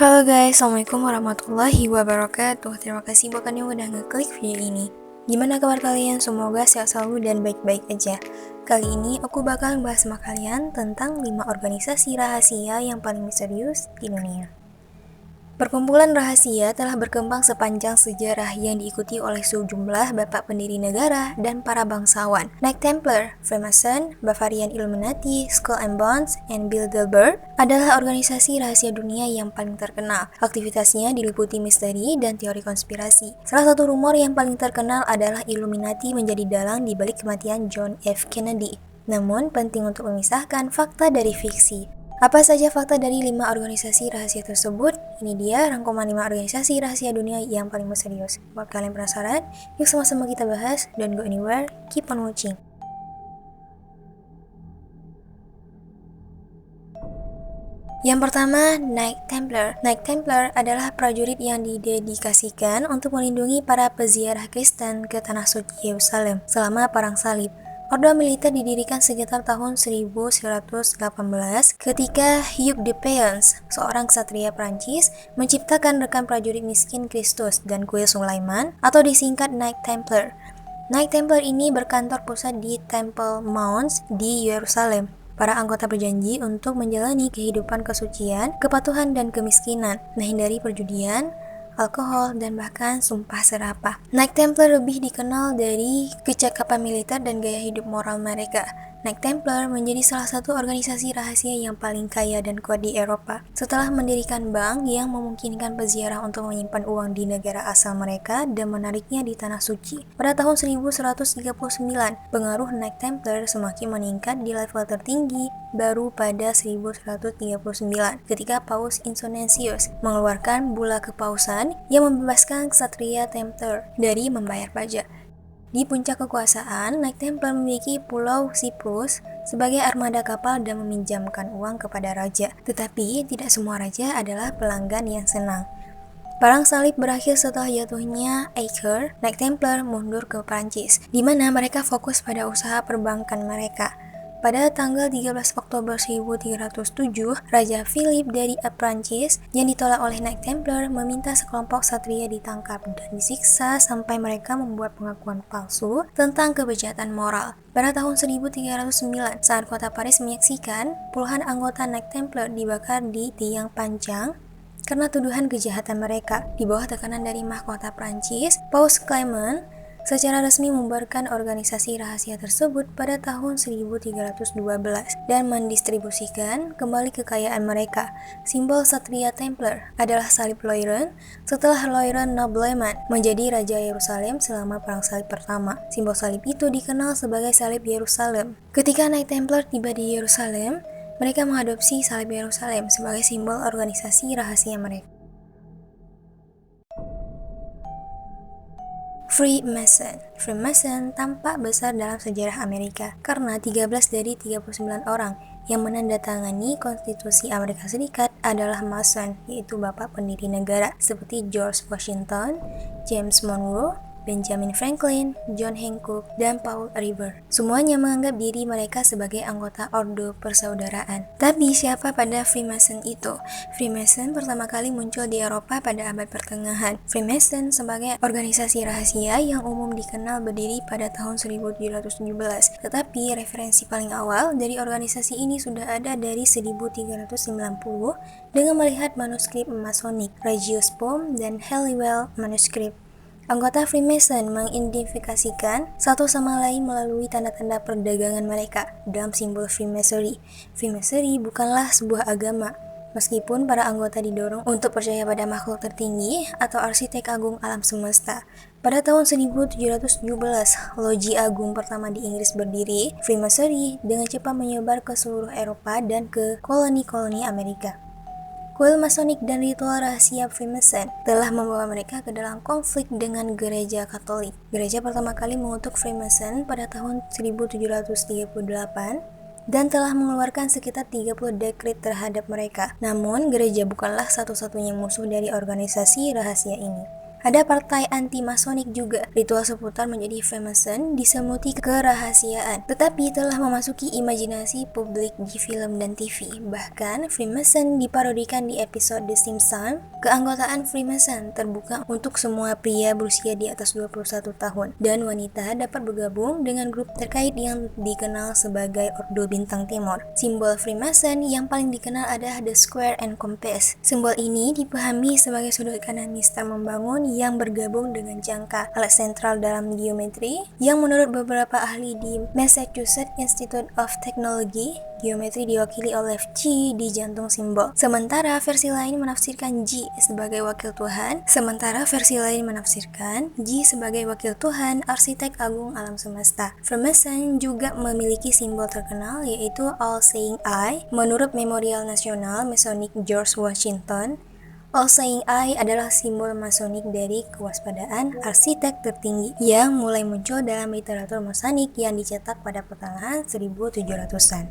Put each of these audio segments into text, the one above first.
Halo guys, Assalamualaikum warahmatullahi wabarakatuh. Terima kasih buat kalian yang udah ngeklik video ini. Gimana kabar kalian? Semoga sehat selalu dan baik-baik aja. Kali ini aku bakal bahas sama kalian tentang 5 organisasi rahasia yang paling misterius di dunia. Perkumpulan rahasia telah berkembang sepanjang sejarah yang diikuti oleh sejumlah bapak pendiri negara dan para bangsawan. Knight Templar, Freemason, Bavarian Illuminati, Skull and Bones, and Bilderberg adalah organisasi rahasia dunia yang paling terkenal. Aktivitasnya diliputi misteri dan teori konspirasi. Salah satu rumor yang paling terkenal adalah Illuminati menjadi dalang di balik kematian John F. Kennedy. Namun, penting untuk memisahkan fakta dari fiksi. Apa saja fakta dari 5 organisasi rahasia tersebut? Ini dia rangkuman 5 organisasi rahasia dunia yang paling misterius. Buat kalian penasaran? Yuk sama-sama kita bahas. Don't go anywhere, keep on watching. Yang pertama, Knight Templar. Knight Templar adalah prajurit yang didedikasikan untuk melindungi para peziarah Kristen ke Tanah Suci Yerusalem selama Perang Salib. Ordo militer didirikan sekitar tahun 1918 ketika Hugh de Payens, seorang ksatria Prancis, menciptakan rekan prajurit miskin Kristus dan kuil Sulaiman atau disingkat Knight Templar. Knight Templar ini berkantor pusat di Temple Mount di Yerusalem. Para anggota berjanji untuk menjalani kehidupan kesucian, kepatuhan, dan kemiskinan, menghindari perjudian, alkohol, dan bahkan sumpah serapah. Knight Templar lebih dikenal dari kecakapan militer dan gaya hidup moral mereka. Knight Templar menjadi salah satu organisasi rahasia yang paling kaya dan kuat di Eropa. Setelah mendirikan bank yang memungkinkan peziarah untuk menyimpan uang di negara asal mereka dan menariknya di Tanah Suci. Pada tahun 1139, pengaruh Knight Templar semakin meningkat di level tertinggi baru pada 1139 ketika Paus Innocensius mengeluarkan bula kepausan yang membebaskan ksatria Templar dari membayar pajak. Di puncak kekuasaan, Knight Templar memiliki Pulau Cyprus sebagai armada kapal dan meminjamkan uang kepada raja. Tetapi tidak semua raja adalah pelanggan yang senang. Perang Salib berakhir setelah jatuhnya Acre. Knight Templar mundur ke Prancis, di mana mereka fokus pada usaha perbankan mereka. Pada tanggal 13 Oktober 1307, Raja Philip dari Prancis yang ditolak oleh Knight Templar meminta sekelompok satria ditangkap dan disiksa sampai mereka membuat pengakuan palsu tentang kebejatan moral. Pada tahun 1309, saat kota Paris menyaksikan puluhan anggota Knight Templar dibakar di tiang panjang karena tuduhan kejahatan mereka. Di bawah tekanan dari mahkota Prancis, Paus Clement secara resmi membubarkan organisasi rahasia tersebut pada tahun 1312 dan mendistribusikan kembali kekayaan mereka. Simbol Satria Templar adalah salib Loiren setelah Loiren Nobleman menjadi Raja Yerusalem selama Perang Salib pertama. Simbol salib itu dikenal sebagai salib Yerusalem. Ketika Knight Templar tiba di Yerusalem, mereka mengadopsi salib Yerusalem sebagai simbol organisasi rahasia mereka. Freemason tampak besar dalam sejarah Amerika karena 13 dari 39 orang yang menandatangani konstitusi Amerika Serikat adalah Mason, yaitu bapak pendiri negara seperti George Washington, James Monroe, Benjamin Franklin, John Hancock, dan Paul Revere. Semuanya menganggap diri mereka sebagai anggota Ordo Persaudaraan. Tapi siapa pada Freemason itu? Freemason pertama kali muncul di Eropa pada abad pertengahan. Freemason sebagai organisasi rahasia yang umum dikenal berdiri pada tahun 1717. Tetapi referensi paling awal dari organisasi ini sudah ada dari 1390 dengan melihat manuskrip Masonic, Regius Pom, dan Halliwell Manuscript. Anggota Freemason mengidentifikasikan satu sama lain melalui tanda-tanda perdagangan mereka dalam simbol Freemasonry. Freemasonry bukanlah sebuah agama, meskipun para anggota didorong untuk percaya pada makhluk tertinggi atau arsitek agung alam semesta. Pada tahun 1717, loji agung pertama di Inggris berdiri. Freemasonry dengan cepat menyebar ke seluruh Eropa dan ke koloni-koloni Amerika. Kuil Masonic dan ritual rahasia Freemason telah membawa mereka ke dalam konflik dengan gereja Katolik. Gereja pertama kali mengutuk Freemason pada tahun 1738 dan telah mengeluarkan sekitar 30 dekret terhadap mereka. Namun, gereja bukanlah satu-satunya musuh dari organisasi rahasia ini. Ada partai anti-masonik juga. Ritual seputar menjadi Freemason disemuti kerahasiaan, tetapi telah memasuki imajinasi publik di film dan TV. Bahkan, Freemason diparodikan di episode The Simpsons. Keanggotaan Freemason terbuka untuk semua pria berusia di atas 21 tahun, dan wanita dapat bergabung dengan grup terkait yang dikenal sebagai Ordo Bintang Timur. Simbol Freemason yang paling dikenal adalah The Square and Compass. Simbol ini dipahami sebagai sudut kanan mistar membangun yang bergabung dengan jangka, alat sentral dalam geometri, yang menurut beberapa ahli di Massachusetts Institute of Technology, geometri diwakili oleh G di jantung simbol. Sementara versi lain menafsirkan G sebagai wakil Tuhan, arsitek agung alam semesta. Freemason juga memiliki simbol terkenal yaitu All Seeing Eye. Menurut Memorial Nasional Masonic George Washington, All Seeing Eye adalah simbol masonik dari kewaspadaan arsitek tertinggi yang mulai muncul dalam literatur masonik yang dicetak pada pertengahan 1700-an.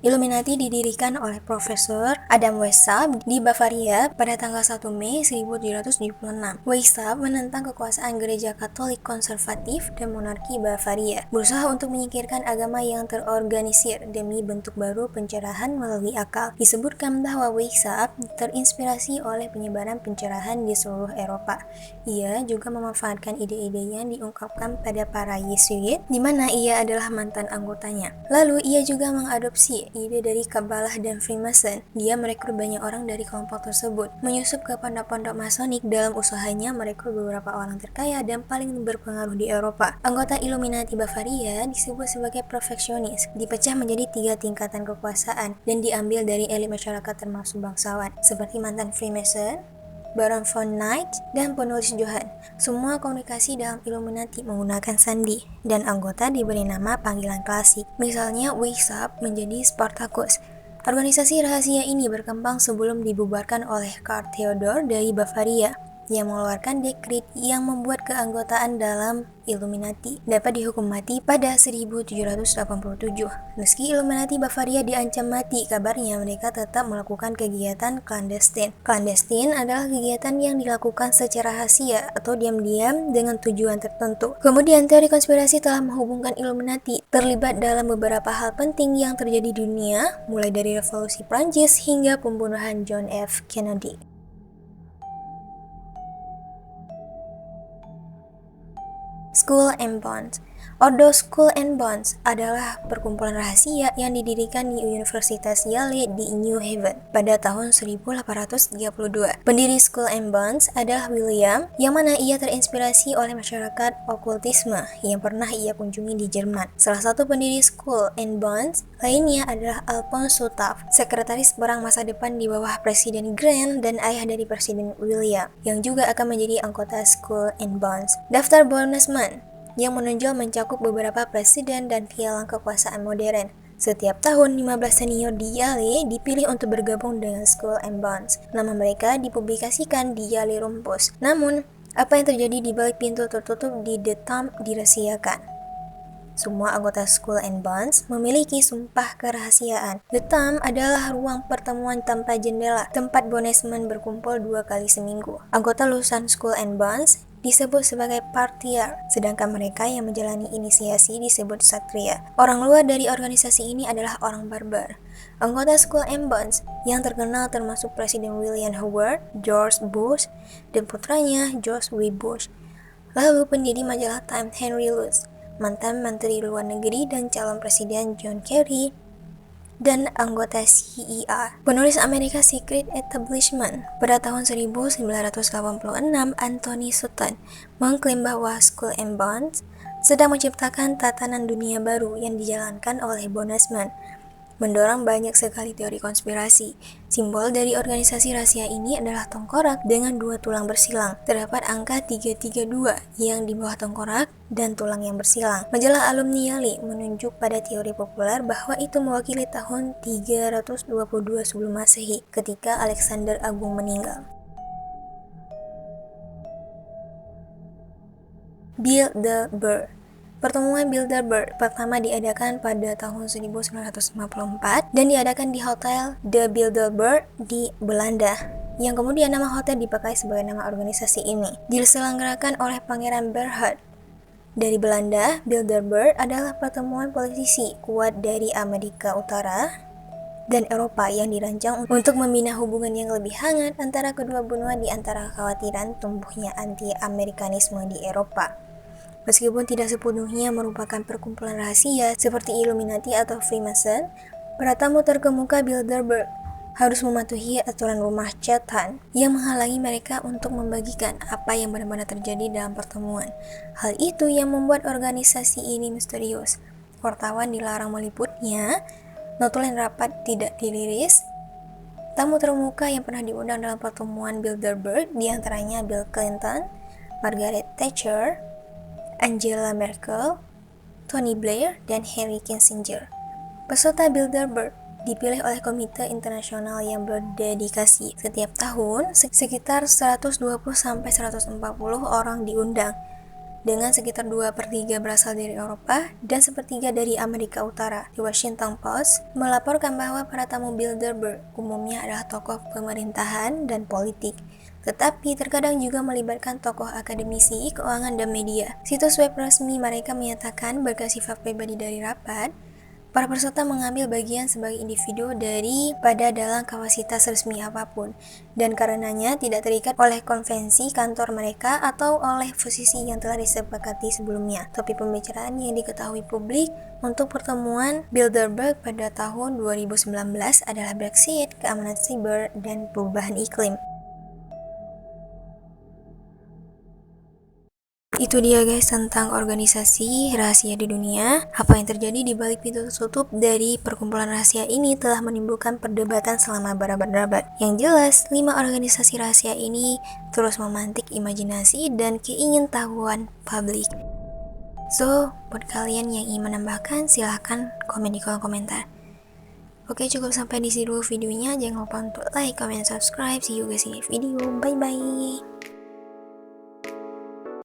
Illuminati didirikan oleh Profesor Adam Weishaupt di Bavaria pada tanggal 1 Mei 1776. Weishaupt menentang kekuasaan gereja Katolik konservatif dan monarki Bavaria, berusaha untuk menyingkirkan agama yang terorganisir demi bentuk baru pencerahan melalui akal. Disebutkan bahwa Weishaupt terinspirasi oleh penyebaran pencerahan di seluruh Eropa. Ia juga memanfaatkan ide-ide yang diungkapkan pada para Yesuit, di mana ia adalah mantan anggotanya. Lalu ia juga mengadopsi ide dari Kabbalah dan Freemason. Dia merekrut banyak orang dari kelompok tersebut, menyusup ke pondok-pondok masonik dalam usahanya merekrut beberapa orang terkaya dan paling berpengaruh di Eropa. Anggota Illuminati Bavaria disebut sebagai perfeksionis, dipecah menjadi 3 tingkatan kekuasaan dan diambil dari elit masyarakat termasuk bangsawan, seperti mantan Freemason, Baron von Knight, dan penulis Johann. Semua komunikasi dalam Illuminati menggunakan sandi, dan anggota diberi nama panggilan klasik. Misalnya, Weishaupt menjadi Spartacus. Organisasi rahasia ini berkembang sebelum dibubarkan oleh Karl Theodor dari Bavaria, yang mengeluarkan dekrit yang membuat keanggotaan dalam Illuminati dapat dihukum mati pada 1787. Meski Illuminati Bavaria diancam mati, kabarnya mereka tetap melakukan kegiatan clandestine. Clandestine adalah kegiatan yang dilakukan secara rahasia atau diam-diam dengan tujuan tertentu. Kemudian teori konspirasi telah menghubungkan Illuminati terlibat dalam beberapa hal penting yang terjadi di dunia, mulai dari revolusi Prancis hingga pembunuhan John F. Kennedy. Skull and Bones. Ordo Skull and Bones adalah perkumpulan rahasia yang didirikan di Universitas Yale di New Haven pada tahun 1832. Pendiri Skull and Bones adalah William, yang mana ia terinspirasi oleh masyarakat okultisme yang pernah ia kunjungi di Jerman. Salah satu pendiri Skull and Bones lainnya adalah Alphonse Taft, sekretaris perang masa depan di bawah Presiden Grant dan ayah dari Presiden William, yang juga akan menjadi anggota Skull and Bones. Daftar bonusman yang menonjol mencakup beberapa presiden dan pialang kekuasaan modern. Setiap tahun, 15 senior di Yale dipilih untuk bergabung dengan Skull and Bones. Nama mereka dipublikasikan di Yale Rumpus. Namun, apa yang terjadi di balik pintu tertutup di The Tomb dirahasiakan. Semua anggota Skull and Bones memiliki sumpah kerahasiaan. The Tomb adalah ruang pertemuan tanpa jendela, tempat bonusman berkumpul 2 kali seminggu. Anggota lulusan Skull and Bones disebut sebagai partier, sedangkan mereka yang menjalani inisiasi disebut satria. Orang luar dari organisasi ini adalah orang barbar. Anggota Skull and Bones yang terkenal termasuk Presiden William Howard, George Bush, dan putranya George W. Bush. Lalu pendiri majalah Time Henry Luce, mantan Menteri Luar Negeri dan calon Presiden John Kerry, dan anggota CER. Penulis Amerika Secret Establishment pada tahun 1986, Anthony Sutton, mengklaim bahwa Skull and Bones sedang menciptakan tatanan dunia baru yang dijalankan oleh bonusman, mendorong banyak sekali teori konspirasi. Simbol dari organisasi rahasia ini adalah tengkorak dengan 2 tulang bersilang. Terdapat angka 332 yang di bawah tengkorak dan tulang yang bersilang. Majalah alumni Yale menunjuk pada teori populer bahwa itu mewakili tahun 322 sebelum Masehi ketika Alexander Agung meninggal. Bilderberg. Pertemuan Bilderberg pertama diadakan pada tahun 1954 dan diadakan di Hotel De Bilderberg di Belanda, yang kemudian nama hotel dipakai sebagai nama organisasi ini. Diselenggarakan oleh Pangeran Bernhard dari Belanda. Bilderberg adalah pertemuan politisi kuat dari Amerika Utara dan Eropa yang dirancang untuk membina hubungan yang lebih hangat antara kedua benua di antara kekhawatiran tumbuhnya anti-Amerikanisme di Eropa. Meskipun tidak sepenuhnya merupakan perkumpulan rahasia seperti Illuminati atau Freemason, para tamu terkemuka Bilderberg harus mematuhi aturan rumah Chatham yang menghalangi mereka untuk membagikan apa yang benar-benar terjadi dalam pertemuan. Hal itu yang membuat organisasi ini misterius. Wartawan dilarang meliputnya, notulen rapat tidak dirilis. Tamu terkemuka yang pernah diundang dalam pertemuan Bilderberg diantaranya Bill Clinton, Margaret Thatcher, Angela Merkel, Tony Blair, dan Henry Kissinger. Peserta Bilderberg dipilih oleh Komite Internasional yang berdedikasi. Setiap tahun, sekitar 120-140 orang diundang, dengan sekitar 2/3 berasal dari Eropa dan 1/3 dari Amerika Utara. The Washington Post melaporkan bahwa para tamu Bilderberg umumnya adalah tokoh pemerintahan dan politik, tetapi terkadang juga melibatkan tokoh akademisi, keuangan, dan media. Situs web resmi mereka menyatakan berkat sifat pribadi dari rapat, para peserta mengambil bagian sebagai individu daripada dalam kapasitas resmi apapun, dan karenanya tidak terikat oleh konvensi kantor mereka atau oleh posisi yang telah disepakati sebelumnya. Topik pembicaraan yang diketahui publik untuk pertemuan Bilderberg pada tahun 2019 adalah Brexit, keamanan siber, dan perubahan iklim. Itu dia guys tentang organisasi rahasia di dunia. Apa yang terjadi di balik pintu tertutup dari perkumpulan rahasia ini telah menimbulkan perdebatan selama berabad-abad. Yang jelas, 5 organisasi rahasia ini terus memantik imajinasi dan keingintahuan publik. So, buat kalian yang ingin menambahkan, silahkan komen di kolom komentar. Oke, cukup sampai di sini dulu videonya. Jangan lupa untuk like, comment, subscribe. See you guys in the video. Bye-bye.